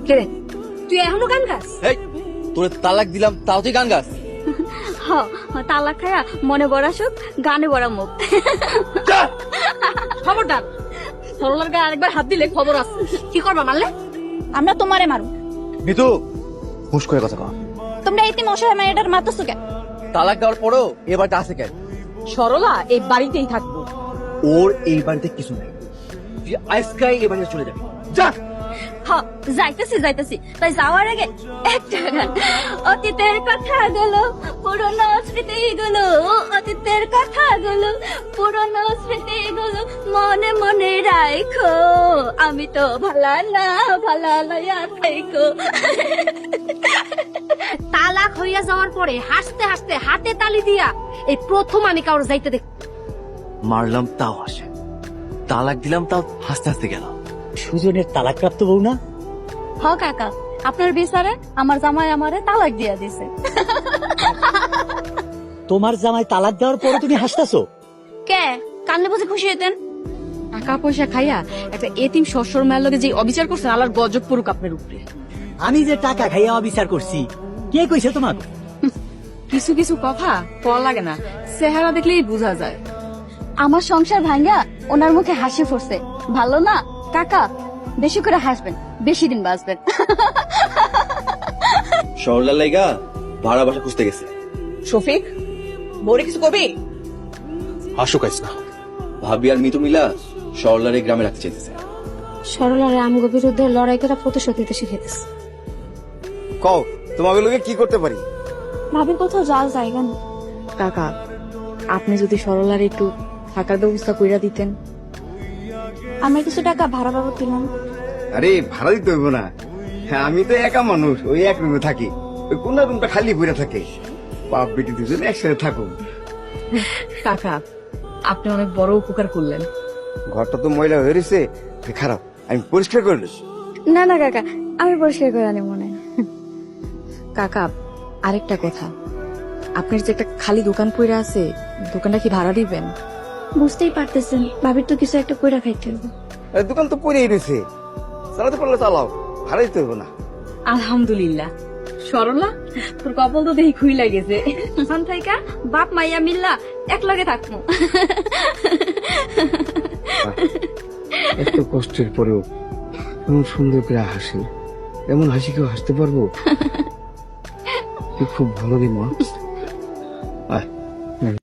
কেরে তুই এখনো গান গাস? এই তোরে তালাক দিলাম তাও তুই গান গাস? তালাক খায়া মনে বড়া সুখ গানে বড়া মুখ। খবরদার, সরলার গায়ে আরেকবার হাত দিলে খবর আছে। কি করবা মারলে? আমরা তোমারে মারু। মিতু হুশ করে কথা কও। তোমরা এই মশাই মেয়েটার মারতেছো কেন? তালাক দেওয়ার পরও এবারটা আছে কেন? সরলা এই বাড়িতেই থাকবো। ওর এই বাড়িতে কিছু নাই, তুই আজকাই এই বাড়িতে চলে যাবি। যা। হ্যাঁ যাইতেছি তাই যাওয়ার আগে একটা গান। অতীতের কথাগুলো পুরনো স্মৃতিগুলো, অতীতের কথাগুলো পুরনো স্মৃতিগুলো মনে মনে রাখো, আমি তো ভালা না ভালা লয়া থাইকো। তালাক হইয়া যাওয়ার পরে হাসতে হাসতে হাতে তালি দিয়া এই প্রথম আমি কারো যাইতে দেখ। মারলাম তাও হাসে, তালাক দিলাম তাও হাসতে হাসতে গেল। সুজনের তালাকপ্রাপ্ত বউ না? হ কাকা, আপনার বিচারে আমার জামাই আমারে তালাক দিয়া দিছে। তোমার জামাই তালাক দেওয়ার পরে তুমি হাসতাছো? কে কানলে বুঝে খুশি হইতেন? টাকা পয়সা খাইয়া একটা এতিম শ্বশুর মায়ের লগে যে অবিচার করছেন, আল্লাহর গজব পড়ুক আপনার উপরে। আমি যে টাকা খাইয়া অবিচার করছি কে কইছে তোমার? কিছু কিছু কথা পড়া লাগে না, চেহারা দেখলেই বোঝা যায়। আমার সংসার ভাঙ্গা ওনার মুখে হাসি ফুটছে, ভালো না কাকা? বেশি করে হাসবেন, বেশি দিন বাঁচবেন। সরলার লাইগা ভাড়া বাসা খুঁজতে গেছে। শফিক, বড়ি কিছু কবি? আশুকাইস না, ভাবি আর মিতু মিলা সরলার এই গ্রামে রাখতে চাইতেছে। সরলারে আমগো বিরুদ্ধে লড়াই করে প্রতিশোধ নিতে শিখাইতেছে। কও তোমাকে লোকে কি করতে পারি? ভাবির কোথাও যাওয়ার জায়গা নেই। কাকা, আপনি যদি সরলার একটু থাকার ব্যবস্থা কইরা দিতেন। আমরা কিছু টাকা ভাড়া বাবদ দিলাম। আরে ভাড়া দিতে হইব না, হ্যাঁ আমি তো একা মানুষ, ওই এক রুমে থাকি, ওই কোন রুমটা খালি পড়ে থাকে। বাপ বেটি দুজন একসাথে থাকুন। কাকা, আপনি অনেক বড় উপকার করলেন। ঘরটা তো ময়লা হয়ে রয়েছে, খারাপ, আমি পরিষ্কার করে নিস। না না কাকা, আমি পরিষ্কার করে আনি মনে। কাকা, আরেকটা কথা, আপনার যে একটা খালি দোকান পড়ে আছে, দোকানটা কি ভাড়া দিবেন? বুঝতেই পারতেছেন, ভাবির তো কিছু একটা কইরা খাইতে হবে। আরে দোকান তো পড়েই রয়েছে, চালাতে পারলে চালাও, ভাড়া দিতে হইব না। আলহামদুলিল্লাহ। সরলা, তোর কপাল তো দেখি খুই লাগেছে। এখন থাইকা বাপ মাইয়া মিল্লা এক লগে থাকবো। এত কষ্টের পরেও এমন সুন্দর করে হাসি, এমন হাসি কেউ হাসতে পারবো? তুই খুব ভালো রে মা।